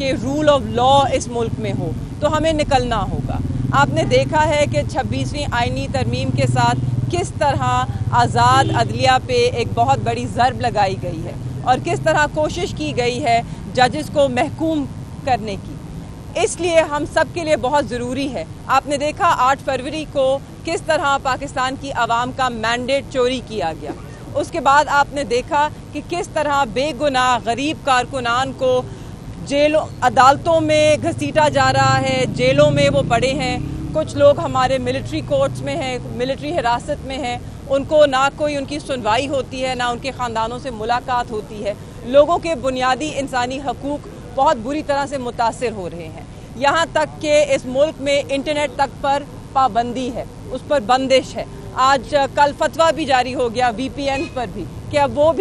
کہ role of law اس ملک میں ہو تو ہمیں نکلنا ہوگا۔ آپ نے دیکھا ہے کہ 26ویں آئینی ترمیم کے ساتھ کس طرح آزاد عدلیہ پہ ایک بہت بڑی ضرب لگائی گئی ہے اور کس طرح کوشش کی گئی ہے ججز کو محکوم کرنے کی۔ اس لیے ہم سب کے لیے بہت ضروری ہے۔ آپ نے دیکھا 8 فروری کو کس طرح پاکستان کی عوام کا مینڈیٹ چوری کیا گیا۔ اس کے بعد آپ نے دیکھا کہ کس طرح بے گناہ غریب کارکنان کو جیلوں عدالتوں میں گھسیٹا جا رہا ہے، جیلوں میں وہ پڑے ہیں۔ کچھ لوگ ہمارے ملٹری کورٹس میں ہیں، ملٹری حراست میں ہیں، ان کو نہ کوئی ان کی سنوائی ہوتی ہے، نہ ان کے خاندانوں سے ملاقات ہوتی ہے۔ لوگوں کے بنیادی انسانی حقوق بہت بری طرح سے متاثر ہو رہے ہیں، یہاں تک کہ اس ملک میں انٹرنیٹ تک پر پابندی ہے، اس پر بندش ہے۔ آج کل فتویٰ بھی جاری ہو گیا وی پی این پر بھی کہ اب وہ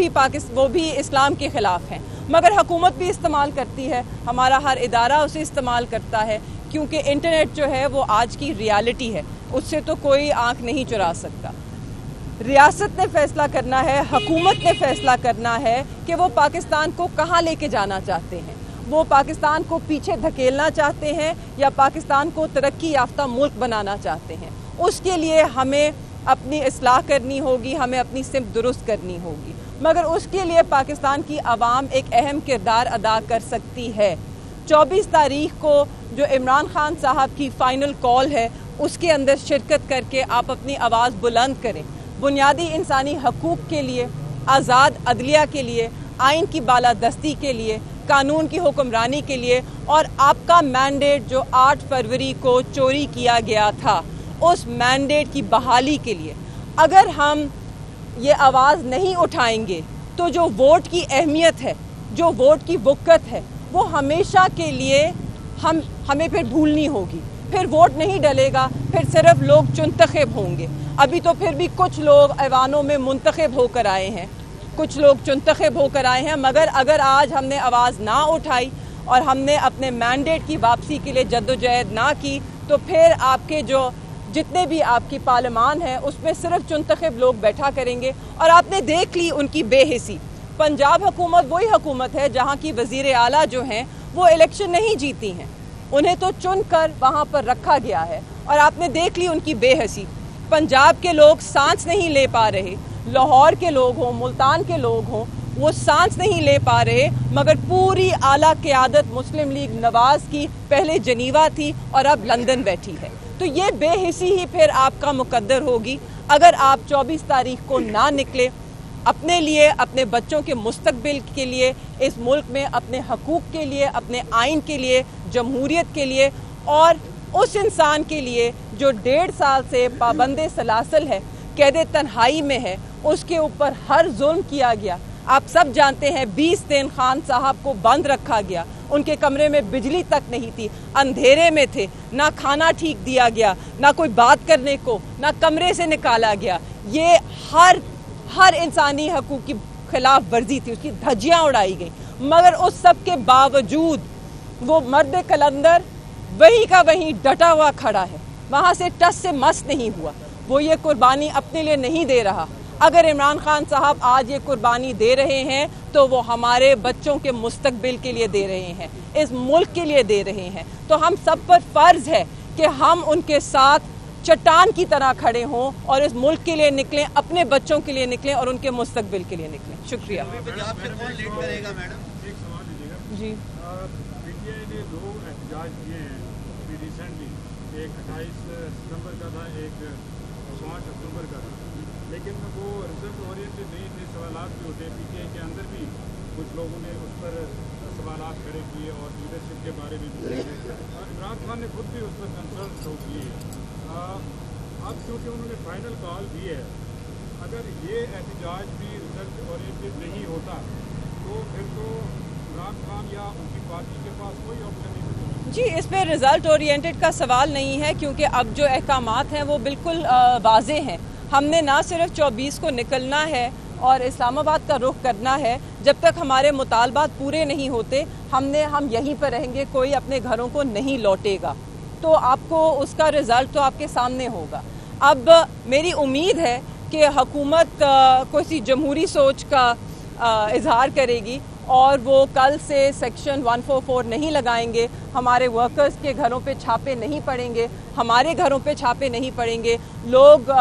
بھی اسلام کے خلاف ہیں، مگر حکومت بھی استعمال کرتی ہے، ہمارا ہر ادارہ اسے استعمال کرتا ہے، کیونکہ انٹرنیٹ جو ہے وہ آج کی ریالٹی ہے، اس سے تو کوئی آنکھ نہیں چرا سکتا۔ ریاست نے فیصلہ کرنا ہے، حکومت نے فیصلہ کرنا ہے کہ وہ پاکستان کو کہاں لے کے جانا چاہتے ہیں۔ وہ پاکستان کو پیچھے دھکیلنا چاہتے ہیں یا پاکستان کو ترقی یافتہ ملک بنانا چاہتے ہیں۔ اس کے لیے ہمیں اپنی اصلاح کرنی ہوگی، ہمیں اپنی سمت درست کرنی ہوگی، مگر اس کے لیے پاکستان کی عوام ایک اہم کردار ادا کر سکتی ہے۔ 24 تاریخ کو جو عمران خان صاحب کی فائنل کال ہے، اس کے اندر شرکت کر کے آپ اپنی آواز بلند کریں، بنیادی انسانی حقوق کے لیے، آزاد عدلیہ کے لیے، آئین کی بالادستی کے لیے، قانون کی حکمرانی کے لیے، اور آپ کا مینڈیٹ جو 8 فروری کو چوری کیا گیا تھا اس مینڈیٹ کی بحالی کے لیے۔ اگر ہم یہ آواز نہیں اٹھائیں گے تو جو ووٹ کی اہمیت ہے، جو ووٹ کی وقت ہے، وہ ہمیشہ کے لیے ہمیں پھر بھولنی ہوگی۔ پھر ووٹ نہیں ڈلے گا، پھر صرف لوگ چنتخب ہوں گے۔ ابھی تو پھر بھی کچھ لوگ ایوانوں میں منتخب ہو کر آئے ہیں، کچھ لوگ چنتخب ہو کر آئے ہیں، مگر اگر آج ہم نے آواز نہ اٹھائی اور ہم نے اپنے مینڈیٹ کی واپسی کے لیے جدوجہد نہ کی تو پھر آپ کے جتنے بھی آپ کی پارلیمان ہے اس میں صرف چنتخب لوگ بیٹھا کریں گے۔ اور آپ نے دیکھ لی ان کی بے حسی۔ پنجاب حکومت وہی حکومت ہے جہاں کی وزیر اعلیٰ جو ہیں وہ الیکشن نہیں جیتی ہیں، انہیں تو چن کر وہاں پر رکھا گیا ہے، اور آپ نے دیکھ لی ان کی بے حسی۔ پنجاب کے لوگ سانس نہیں لے پا رہے، لاہور کے لوگ ہوں، ملتان کے لوگ ہوں، وہ سانس نہیں لے پا رہے، مگر پوری اعلیٰ قیادت مسلم لیگ نواز کی پہلے جنیوا تھی اور اب لندن بیٹھی ہے۔ تو یہ بے حسی ہی پھر آپ کا مقدر ہوگی اگر آپ 24 تاریخ کو نہ نکلے، اپنے لیے، اپنے بچوں کے مستقبل کے لیے، اس ملک میں اپنے حقوق کے لیے، اپنے آئین کے لیے، جمہوریت کے لیے، اور اس انسان کے لیے جو 1.5 سال سے پابند سلاسل ہے، قید تنہائی میں ہے، اس کے اوپر ہر ظلم کیا گیا۔ آپ سب جانتے ہیں 20 دن خان صاحب کو بند رکھا گیا، ان کے کمرے میں بجلی تک نہیں تھی، اندھیرے میں تھے، نہ کھانا ٹھیک دیا گیا، نہ کوئی بات کرنے کو، نہ کمرے سے نکالا گیا۔ یہ ہر انسانی حقوق کی خلاف ورزی تھی، اس کی دھجیاں اڑائی گئی، مگر اس سب کے باوجود وہ مرد کلندر وہیں کا وہیں ڈٹا ہوا کھڑا ہے، وہاں سے ٹس سے مس نہیں ہوا۔ وہ یہ قربانی اپنے لیے نہیں دے رہا۔ اگر عمران خان صاحب آج یہ قربانی دے رہے ہیں تو وہ ہمارے بچوں کے مستقبل کے لیے دے رہے ہیں، اس ملک کے لیے دے رہے ہیں۔ تو ہم سب پر فرض ہے کہ ہم ان کے ساتھ چٹان کی طرح کھڑے ہوں اور اس ملک کے لیے نکلیں، اپنے بچوں کے لیے نکلیں اور ان کے مستقبل کے لیے نکلیں۔ شکریہ۔ جی، پی ٹی آئی نے 2 احتجاج کیے ہیں ابھی ریسنٹلی، ایک 28 ستمبر کا تھا، ایک 5 اکتوبر کا تھا، لیکن وہ رزلٹ اورینٹڈ نہیں تھے، سوالات بھی ہوتے ہیں۔ پی ٹی آئی کے اندر بھی کچھ لوگوں نے اس پر سوالات کھڑے کیے اور لیڈرشپ کے بارے میں بھی عمران خان نے خود بھی اس پر کنسرن شو کیے۔ اب چونکہ انہوں نے فائنل کال دی ہے، اگر یہ احتجاج بھی رزلٹ اورینٹڈ نہیں ہوتا تو پھر تو عمران خان یا ان کی پارٹی کے پاس کوئی آپشن نہیں ہوتا۔ جی، اس پہ رزلٹ اورینٹڈ کا سوال نہیں ہے، کیونکہ اب جو احکامات ہیں وہ بالکل واضح ہیں۔ ہم نے نہ صرف 24 کو نکلنا ہے اور اسلام آباد کا رخ کرنا ہے، جب تک ہمارے مطالبات پورے نہیں ہوتے ہم یہیں پر رہیں گے، کوئی اپنے گھروں کو نہیں لوٹے گا۔ تو آپ کو اس کا رزلٹ تو آپ کے سامنے ہوگا۔ اب میری امید ہے کہ حکومت کوئی سی جمہوری سوچ کا اظہار کرے گی اور وہ کل سے سیکشن 144 نہیں لگائیں گے, ہمارے ورکرز کے گھروں پہ چھاپے نہیں پڑیں گے, ہمارے گھروں پہ چھاپے نہیں پڑیں گے, لوگ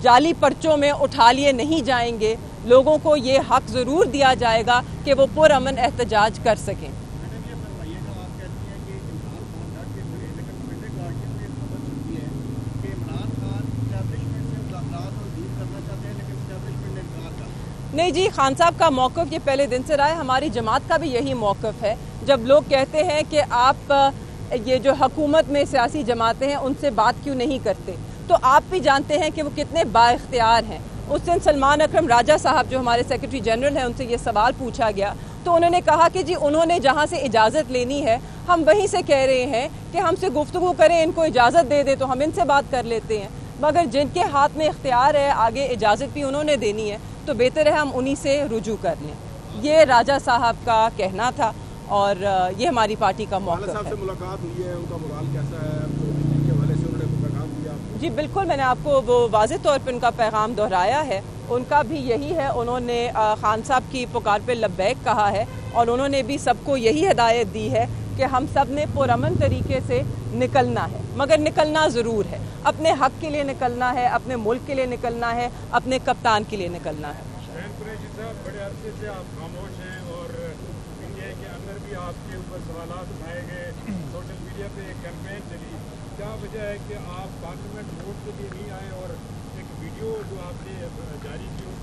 جعلی پرچوں میں اٹھا لیے نہیں جائیں گے, لوگوں کو یہ حق ضرور دیا جائے گا کہ وہ پرامن احتجاج کر سکیں. نہیں جی, خان صاحب کا موقف یہ پہلے دن سے رہا ہے, ہماری جماعت کا بھی یہی موقف ہے. جب لوگ کہتے ہیں کہ آپ یہ جو حکومت میں سیاسی جماعتیں ہیں ان سے بات کیوں نہیں کرتے, تو آپ بھی جانتے ہیں کہ وہ کتنے با اختیار ہیں. اس دن سلمان اکرم راجہ صاحب جو ہمارے سیکرٹری جنرل ہیں ان سے یہ سوال پوچھا گیا تو انہوں نے کہا کہ جی انہوں نے جہاں سے اجازت لینی ہے ہم وہیں سے کہہ رہے ہیں کہ ہم سے گفتگو کریں, ان کو اجازت دے دیں تو ہم ان سے بات کر لیتے ہیں, مگر جن کے ہاتھ میں اختیار ہے آگے اجازت بھی انہوں نے دینی ہے تو بہتر ہے ہم انہی سے رجوع کر لیں. یہ راجہ صاحب کا کہنا تھا اور یہ ہماری پارٹی کا موقف ہے. صاحب سے ملاقات ہوئی ہے, ان کا مورال کیسا ہے, کے حوالے سے انہوں نے کوئی پیغام دیا؟ جی بالکل, میں نے آپ کو وہ واضح طور پہ ان کا پیغام دہرایا ہے. ان کا بھی یہی ہے, انہوں نے خان صاحب کی پکار پہ لبیک کہا ہے اور انہوں نے بھی سب کو یہی ہدایت دی ہے کہ ہم سب نے پرامن طریقے سے نکلنا ہے, مگر نکلنا ضرور ہے, اپنے حق کے لیے نکلنا ہے, اپنے ملک کے لیے نکلنا ہے, اپنے کپتان کے لیے نکلنا ہے. قریشی صاحب, بڑے عرصے سے آپ خاموش ہیں اور انڈیا کے اندر بھی آپ کے اوپر سوالات اٹھائے گئے, سوشل میڈیا پہ ایک کیمپین چلی, کیا وجہ ہے کہ آپ پارلیمنٹ ووٹ کے لیے نہیں آئے اور ایک ویڈیو جو آپ نے جاری کی